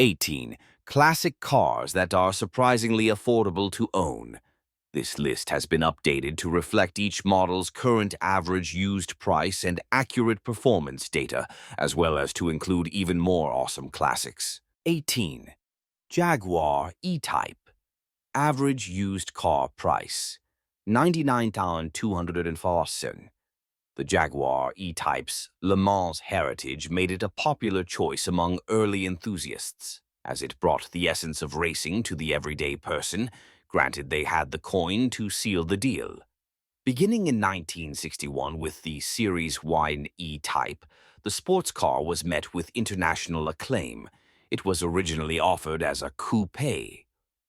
18. Classic cars that are surprisingly affordable to own. This list has been updated to reflect each model's current average used price and accurate performance data, as well as to include even more awesome classics. 18. Jaguar E-Type. Average used car price, 99,200. The Jaguar E-Type's Le Mans heritage made it a popular choice among early enthusiasts, as it brought the essence of racing to the everyday person, granted they had the coin to seal the deal. Beginning in 1961 with the Series Y E-Type, the sports car was met with international acclaim. It was originally offered as a coupe,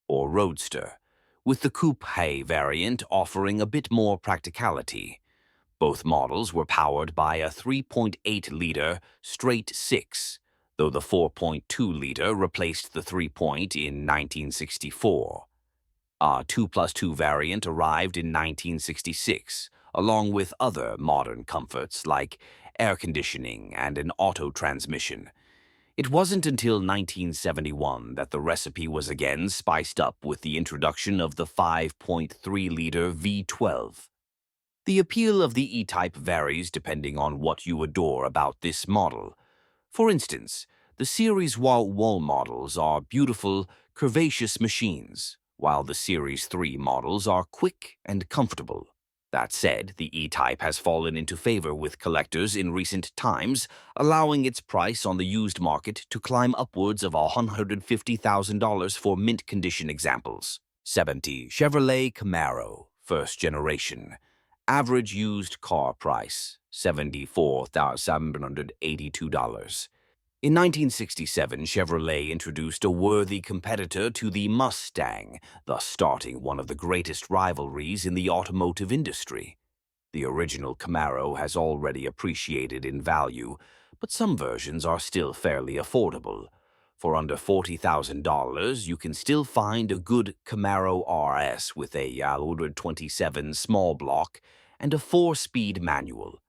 or roadster, with the coupe variant offering a bit more practicality. Both models were powered by a 3.8-liter straight-six, though the 4.2-liter replaced the 3 in 1964. A 2+2 variant arrived in 1966, along with other modern comforts like air conditioning and an auto transmission. It wasn't until 1971 that the recipe was again spiced up with the introduction of the 5.3-liter V12. The appeal of the E-Type varies depending on what you adore about this model. For instance, the Series Y models are beautiful, curvaceous machines, while the Series 3 models are quick and comfortable. That said, the E-Type has fallen into favor with collectors in recent times, allowing its price on the used market to climb upwards of $150,000 for mint-condition examples. 70. Chevrolet Camaro, first generation. Average used car price, $74,782. In 1967, Chevrolet introduced a worthy competitor to the Mustang, thus starting one of the greatest rivalries in the automotive industry. The original Camaro has already appreciated in value, but some versions are still fairly affordable. For under $40,000, you can still find a good Camaro RS with a 127 small block and a 4-speed manual.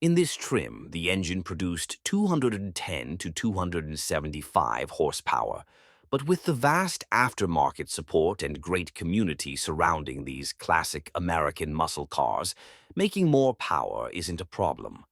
In this trim, the engine produced 210 to 275 horsepower, but with the vast aftermarket support and great community surrounding these classic American muscle cars, making more power isn't a problem.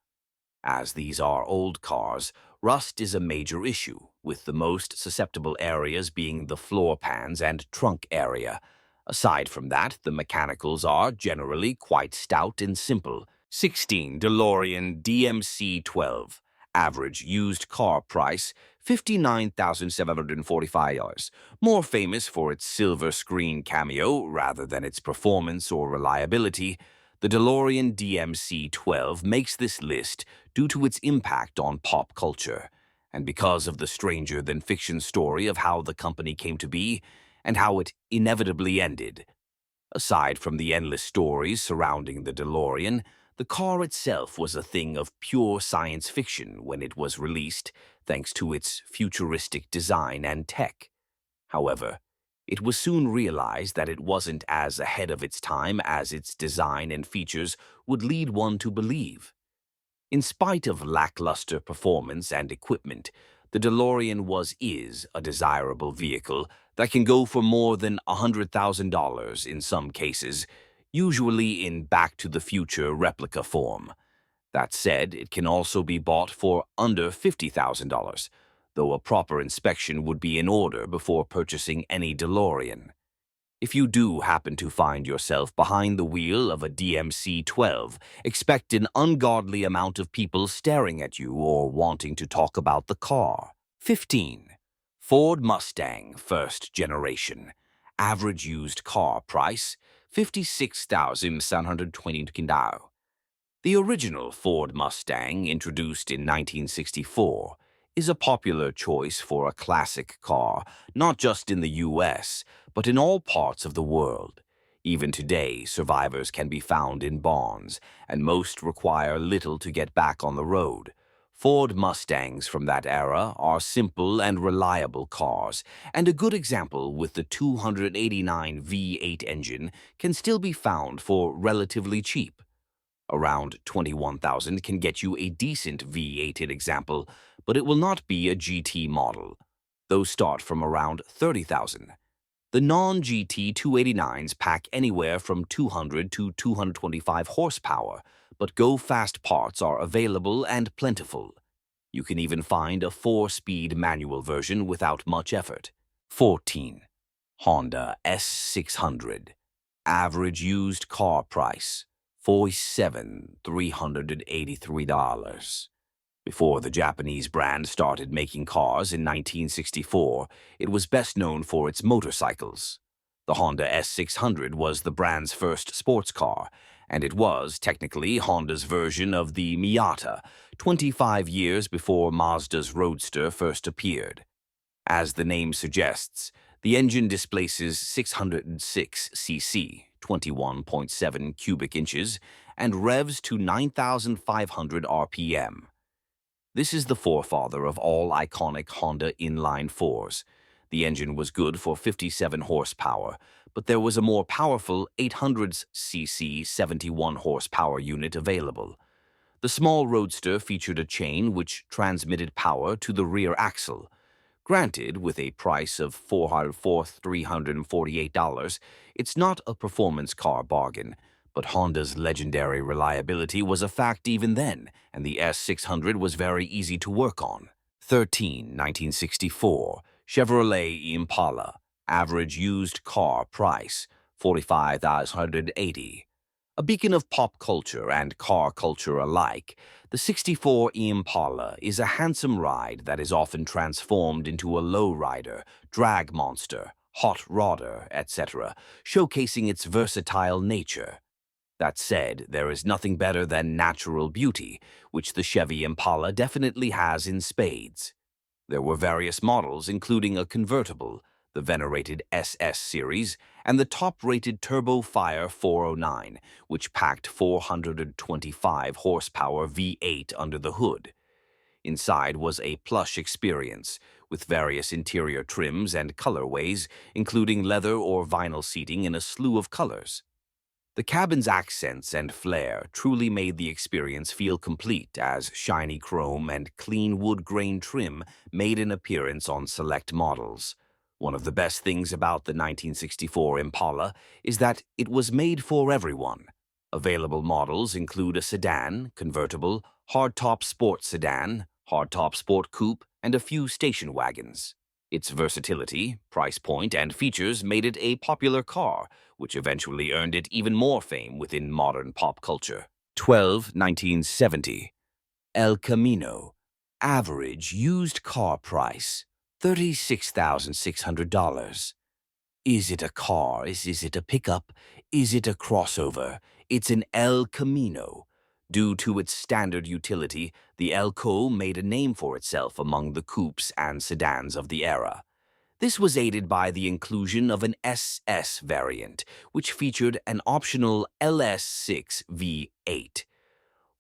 As these are old cars, rust is a major issue, with the most susceptible areas being the floor pans and trunk area. Aside from that, the mechanicals are generally quite stout and simple. 16. DeLorean DMC-12. Average used car price, $59,745. More famous for its silver screen cameo rather than its performance or reliability, the DeLorean DMC-12 makes this list due to its impact on pop culture, and because of the stranger-than-fiction story of how the company came to be and how it inevitably ended. Aside from the endless stories surrounding the DeLorean, the car itself was a thing of pure science fiction when it was released, thanks to its futuristic design and tech. However, it was soon realized that it wasn't as ahead of its time as its design and features would lead one to believe. In spite of lackluster performance and equipment, the DeLorean is a desirable vehicle that can go for more than $100,000 in some cases, usually in Back to the Future replica form. That said, it can also be bought for under $50,000, though a proper inspection would be in order before purchasing any DeLorean. If you do happen to find yourself behind the wheel of a DMC-12, expect an ungodly amount of people staring at you or wanting to talk about the car. 15. Ford Mustang, first generation. Average used car price, $56,720. The original Ford Mustang, introduced in 1964, is a popular choice for a classic car, not just in the US, but in all parts of the world. Even today, survivors can be found in barns, and most require little to get back on the road. Ford Mustangs from that era are simple and reliable cars, and a good example with the 289 V8 engine can still be found for relatively cheap. Around 21,000 can get you a decent V8 example, but it will not be a GT model. Those start from around 30,000. The non-GT 289s pack anywhere from 200 to 225 horsepower, but go-fast parts are available and plentiful. You can even find a 4-speed manual version without much effort. 14. Honda S600. Average used car price, $47,383. Before the Japanese brand started making cars in 1964, it was best known for its motorcycles. The Honda S600 was the brand's first sports car, and it was technically Honda's version of the Miata, 25 years before Mazda's Roadster first appeared. As the name suggests, the engine displaces 606 cc, 21.7 cubic inches, and revs to 9,500 RPM. This is the forefather of all iconic Honda inline fours. The engine was good for 57 horsepower, but there was a more powerful 800cc 71 horsepower unit available. The small Roadster featured a chain which transmitted power to the rear axle. Granted, with a price of $348, it's not a performance car bargain, but Honda's legendary reliability was a fact even then, and the S600 was very easy to work on. 13. 1964 Chevrolet Impala. Average used car price, $45,180. A beacon of pop culture and car culture alike, the '64 Impala is a handsome ride that is often transformed into a lowrider, drag monster, hot rodder, etc., showcasing its versatile nature. That said, there is nothing better than natural beauty, which the Chevy Impala definitely has in spades. There were various models, including a convertible, the venerated SS series, and the top-rated Turbo Fire 409, which packed 425 horsepower V8 under the hood. Inside was a plush experience, with various interior trims and colorways, including leather or vinyl seating in a slew of colors. The cabin's accents and flair truly made the experience feel complete as shiny chrome and clean wood grain trim made an appearance on select models. One of the best things about the 1964 Impala is that it was made for everyone. Available models include a sedan, convertible, hardtop sport sedan, hardtop sport coupe, and a few station wagons. Its versatility, price point, and features made it a popular car, which eventually earned it even more fame within modern pop culture. 12. 1970 El Camino. Average used car price, $36,600. Is it a car? Is it a pickup? Is it a crossover? It's an El Camino. Due to its standard utility, the Elco made a name for itself among the coupes and sedans of the era. This was aided by the inclusion of an SS variant, which featured an optional LS6 V8.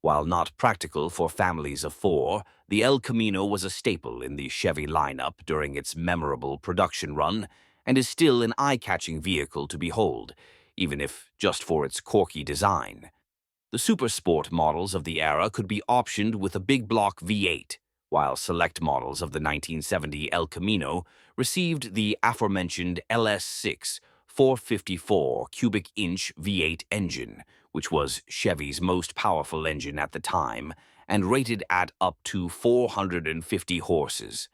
While not practical for families of four, the El Camino was a staple in the Chevy lineup during its memorable production run and is still an eye-catching vehicle to behold, even if just for its quirky design. The super sport models of the era could be optioned with a big block V8, while select models of the 1970 El Camino received the aforementioned LS6 454 cubic inch V8 engine, which was Chevy's most powerful engine at the time and rated at up to 450 horses.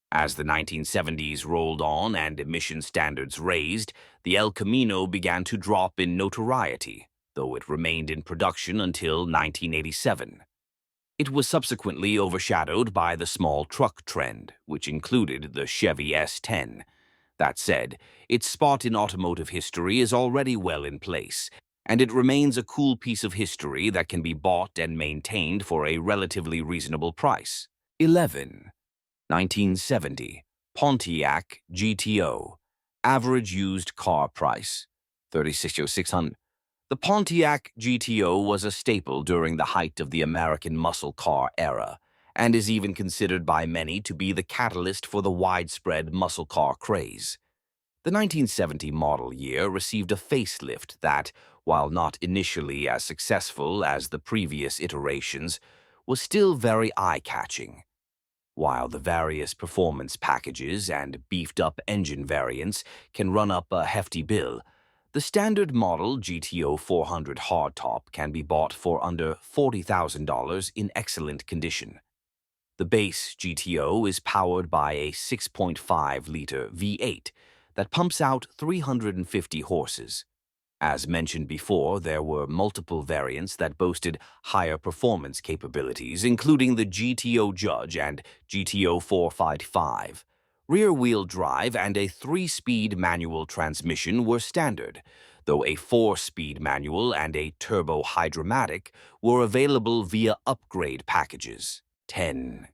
As the 1970s rolled on and emission standards raised, the El Camino began to drop in notoriety, though it remained in production until 1987. It was subsequently overshadowed by the small truck trend, which included the Chevy S10. That said, its spot in automotive history is already well in place, and it remains a cool piece of history that can be bought and maintained for a relatively reasonable price. 11. 1970 Pontiac GTO. Average used car price, $36,600. The Pontiac GTO was a staple during the height of the American muscle car era, and is even considered by many to be the catalyst for the widespread muscle car craze. The 1970 model year received a facelift that, while not initially as successful as the previous iterations, was still very eye-catching. while the various performance packages and beefed-up engine variants can run up a hefty bill. The standard model GTO 400 hardtop can be bought for under $40,000 in excellent condition. The base GTO is powered by a 6.5-liter V8 that pumps out 350 horses. As mentioned before, there were multiple variants that boasted higher performance capabilities, including the GTO Judge and GTO 455. Rear-wheel drive and a 3-speed manual transmission were standard, though a 4-speed manual and a turbo hydromatic were available via upgrade packages. 10.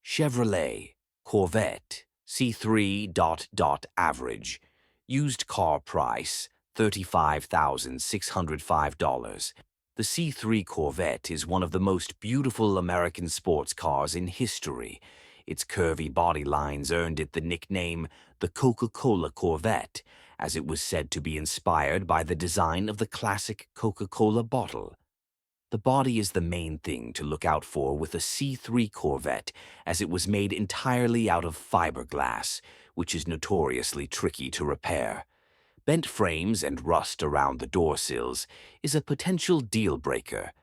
Chevrolet Corvette C3. Average used car price $35,605. The C3 Corvette is one of the most beautiful American sports cars in history. Its curvy body lines earned it the nickname the Coca-Cola Corvette, as it was said to be inspired by the design of the classic Coca-Cola bottle. The body is the main thing to look out for with a C3 Corvette, as it was made entirely out of fiberglass, which is notoriously tricky to repair. Bent frames and rust around the door sills is a potential deal-breaker.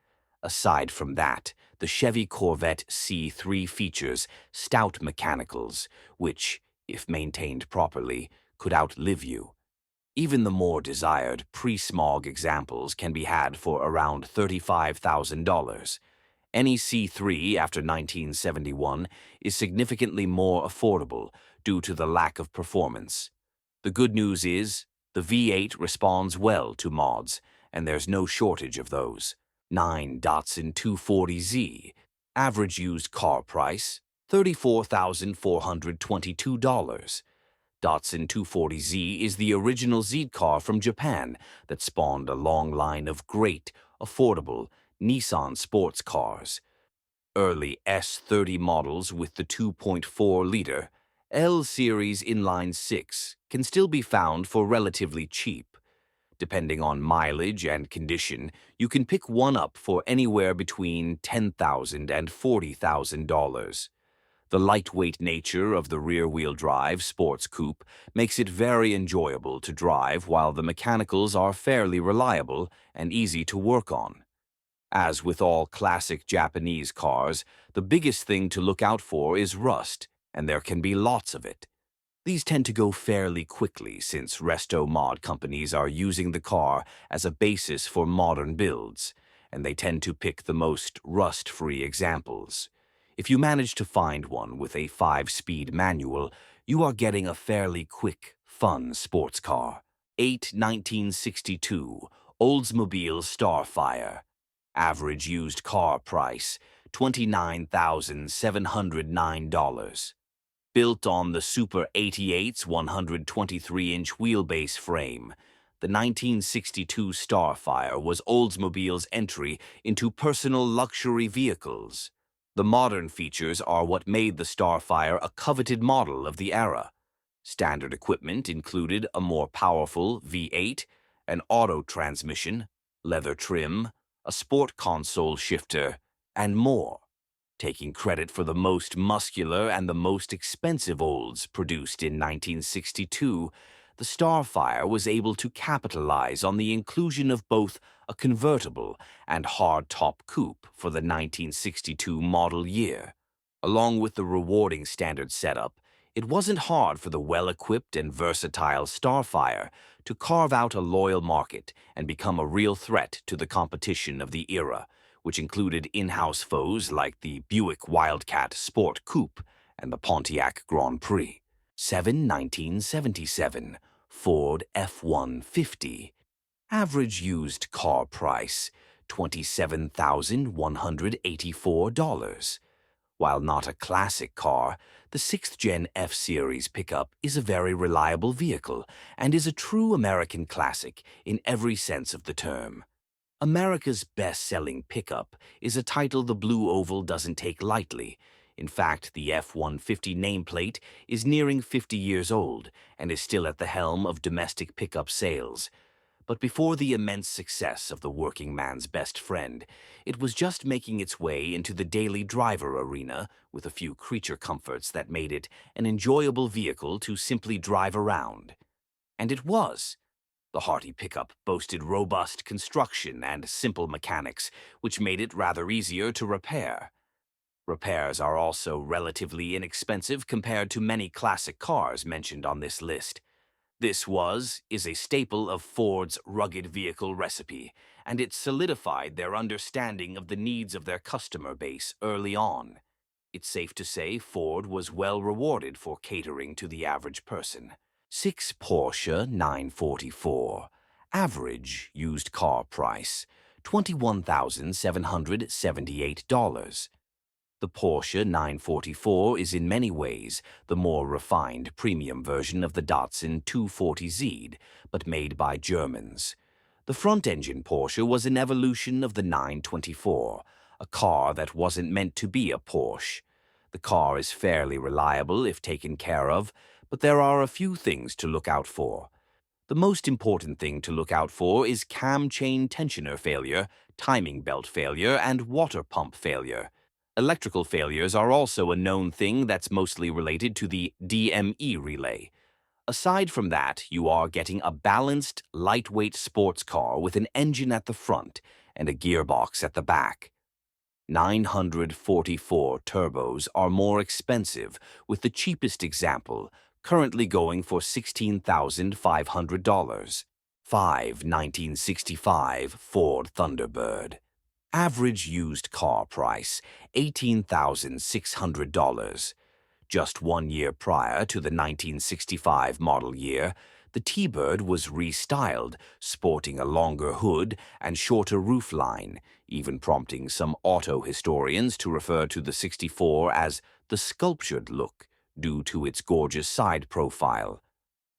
Aside from that, the Chevy Corvette C3 features stout mechanicals, which, if maintained properly, could outlive you. Even the more desired pre-smog examples can be had for around $35,000. Any C3 after 1971 is significantly more affordable due to the lack of performance. The good news is, the V8 responds well to mods, and there's no shortage of those. 9. Datsun 240Z. Average used car price, $34,422. Datsun 240Z is the original Z car from Japan that spawned a long line of great, affordable Nissan sports cars. Early S30 models with the 2.4-liter L-Series inline 6 can still be found for relatively cheap. Depending on mileage and condition, you can pick one up for anywhere between $10,000 and $40,000. The lightweight nature of the rear-wheel drive sports coupe makes it very enjoyable to drive, while the mechanicals are fairly reliable and easy to work on. As with all classic Japanese cars, the biggest thing to look out for is rust, and there can be lots of it. These tend to go fairly quickly since resto mod companies are using the car as a basis for modern builds, and they tend to pick the most rust-free examples. If you manage to find one with a 5-speed manual, you are getting a fairly quick, fun sports car. 8. 1962 Oldsmobile Starfire. Average used car price, $29,709. Built on the Super 88's 123-inch wheelbase frame, the 1962 Starfire was Oldsmobile's entry into personal luxury vehicles. The modern features are what made the Starfire a coveted model of the era. Standard equipment included a more powerful V8, an auto transmission, leather trim, a sport console shifter, and more. Taking credit for the most muscular and the most expensive Olds produced in 1962, the Starfire was able to capitalize on the inclusion of both a convertible and hardtop coupe for the 1962 model year. Along with the rewarding standard setup, it wasn't hard for the well-equipped and versatile Starfire to carve out a loyal market and become a real threat to the competition of the era, which included in-house foes like the Buick Wildcat Sport Coupe and the Pontiac Grand Prix. 7. 1977 Ford F-150. Average used car price, $27,184. While not a classic car, the 6th-gen F-Series pickup is a very reliable vehicle and is a true American classic in every sense of the term. America's best-selling pickup is a title the Blue Oval doesn't take lightly. In fact, the F-150 nameplate is nearing 50 years old and is still at the helm of domestic pickup sales. But before the immense success of the working man's best friend, it was just making its way into the daily driver arena with a few creature comforts that made it an enjoyable vehicle to simply drive around. And it was. The hearty pickup boasted robust construction and simple mechanics, which made it rather easier to repair. Repairs are also relatively inexpensive compared to many classic cars mentioned on this list. Is a staple of Ford's rugged vehicle recipe, and it solidified their understanding of the needs of their customer base early on. It's safe to say Ford was well rewarded for catering to the average person. 6 Porsche 944. Average used car price, $21,778. The Porsche 944 is in many ways the more refined premium version of the Datsun 240Z, but made by Germans. The front-engine Porsche was an evolution of the 924, a car that wasn't meant to be a Porsche. The car is fairly reliable if taken care of, but there are a few things to look out for. The most important thing to look out for is cam chain tensioner failure, timing belt failure, and water pump failure. Electrical failures are also a known thing that's mostly related to the DME relay. Aside from that, you are getting a balanced, lightweight sports car with an engine at the front and a gearbox at the back. 944 turbos are more expensive, with the cheapest example currently going for $16,500. 1965 Ford Thunderbird. Average used car price, $18,600. Just 1 year prior to the 1965 model year, the T-Bird was restyled, sporting a longer hood and shorter roofline, even prompting some auto historians to refer to the 64 as the sculptured look due to its gorgeous side profile.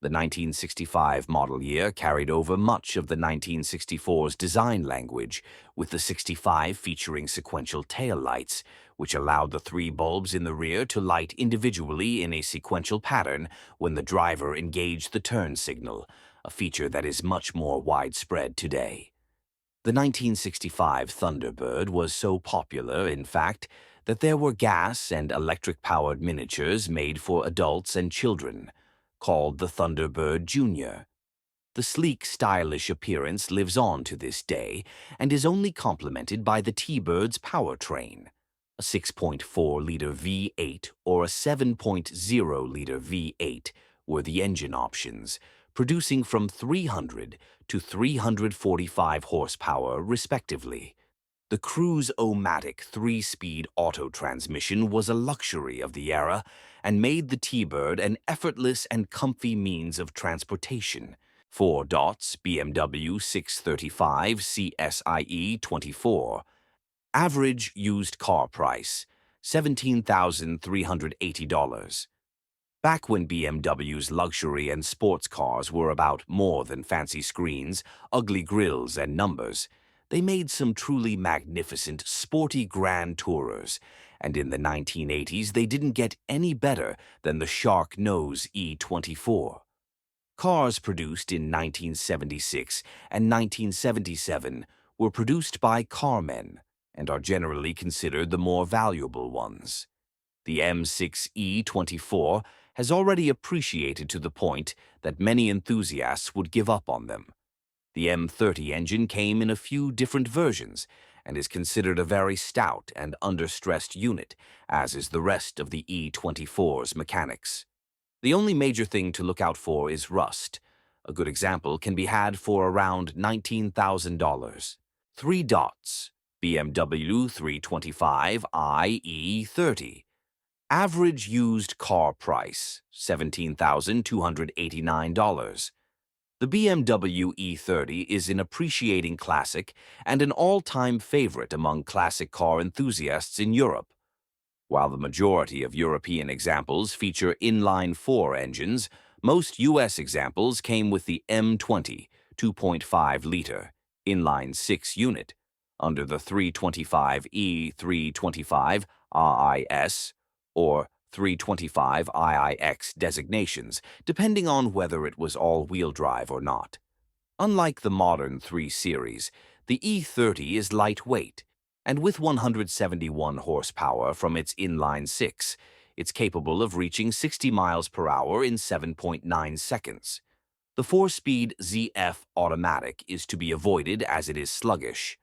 The 1965 model year carried over much of the 1964's design language, with the 65 featuring sequential taillights, which allowed the 3 bulbs in the rear to light individually in a sequential pattern when the driver engaged the turn signal, a feature that is much more widespread today. The 1965 Thunderbird was so popular, in fact, that there were gas and electric-powered miniatures made for adults and children, called the Thunderbird Jr. The sleek, stylish appearance lives on to this day and is only complemented by the T-Bird's powertrain. A 6.4-liter V8 or a 7.0-liter V8 were the engine options, producing from 300 to 345 horsepower, respectively. The Cruise-O-Matic 3-speed auto transmission was a luxury of the era and made the T-Bird an effortless and comfy means of transportation. 4 BMW 635 CSIE 24. Average used car price, $17,380. Back when BMW's luxury and sports cars were about more than fancy screens, ugly grills, and numbers, they made some truly magnificent, sporty Grand Tourers, and in the 1980s they didn't get any better than the Shark Nose E24. Cars produced in 1976 and 1977 were produced by carmen and are generally considered the more valuable ones. The M6E24 has already appreciated to the point that many enthusiasts would give up on them. The M30 engine came in a few different versions and is considered a very stout and understressed unit, as is the rest of the E24's mechanics. The only major thing to look out for is rust. A good example can be had for around $19,000. 3 BMW 325 IE30. Average used car price, $17,289. The BMW E30 is an appreciating classic and an all-time favorite among classic car enthusiasts in Europe. While the majority of European examples feature inline-4 engines, most U.S. examples came with the M20 2.5-liter inline-6 unit under the 325e 325 RIS or 325 IIX designations, depending on whether it was all-wheel drive or not. Unlike the modern 3 Series, the E30 is lightweight, and with 171 horsepower from its inline 6, it's capable of reaching 60 miles per hour in 7.9 seconds. The 4-speed ZF automatic is to be avoided as it is sluggish.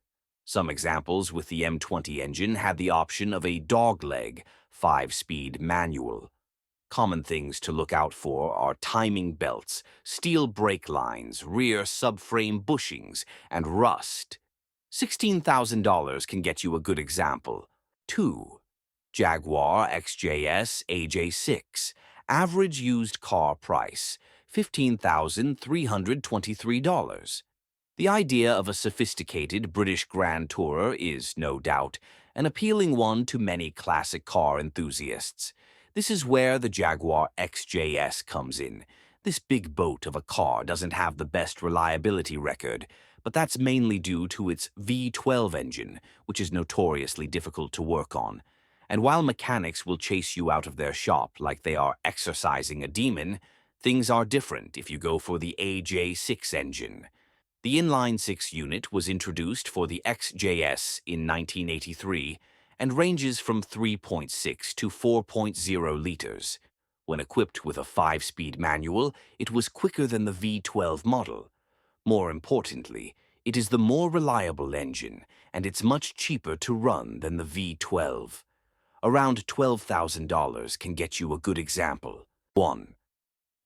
Some examples with the M20 engine had the option of a dogleg 5-speed manual. Common things to look out for are timing belts, steel brake lines, rear subframe bushings, and rust. $16,000 can get you a good example. 2. Jaguar XJS AJ6. Average used car price, $15,323. The idea of a sophisticated British Grand Tourer is, no doubt, an appealing one to many classic car enthusiasts. This is where the Jaguar XJS comes in. This big boat of a car doesn't have the best reliability record, but that's mainly due to its V12 engine, which is notoriously difficult to work on. And while mechanics will chase you out of their shop like they are exorcising a demon, things are different if you go for the AJ6 engine. The inline-6 unit was introduced for the XJS in 1983 and ranges from 3.6 to 4.0 liters. When equipped with a 5-speed manual, it was quicker than the V12 model. More importantly, it is the more reliable engine, and it's much cheaper to run than the V12. Around $12,000 can get you a good example. 1.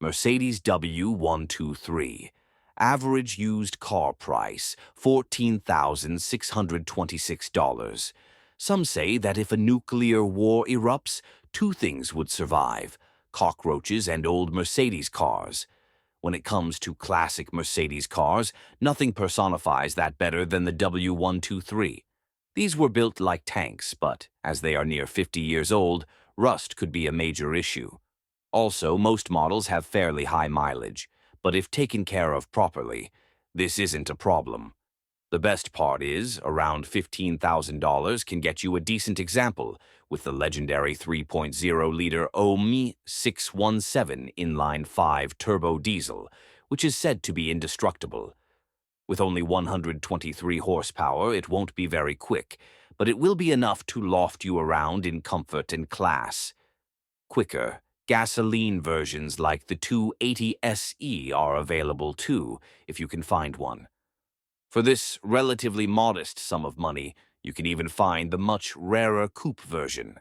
Mercedes W123. Average used car price, $14,626. Some say that if a nuclear war erupts, 2 things would survive: cockroaches and old Mercedes cars. When it comes to classic Mercedes cars, nothing personifies that better than the W123. These were built like tanks, but as they are near 50 years old, rust could be a major issue. Also, most models have fairly high mileage, but if taken care of properly, this isn't a problem. The best part is, around $15,000 can get you a decent example with the legendary 3.0-liter OMI 617 inline-5 turbo diesel, which is said to be indestructible. With only 123 horsepower, it won't be very quick, but it will be enough to loft you around in comfort and class. Quicker, gasoline versions like the 280 SE are available too, if you can find one. For this relatively modest sum of money, you can even find the much rarer coupe version.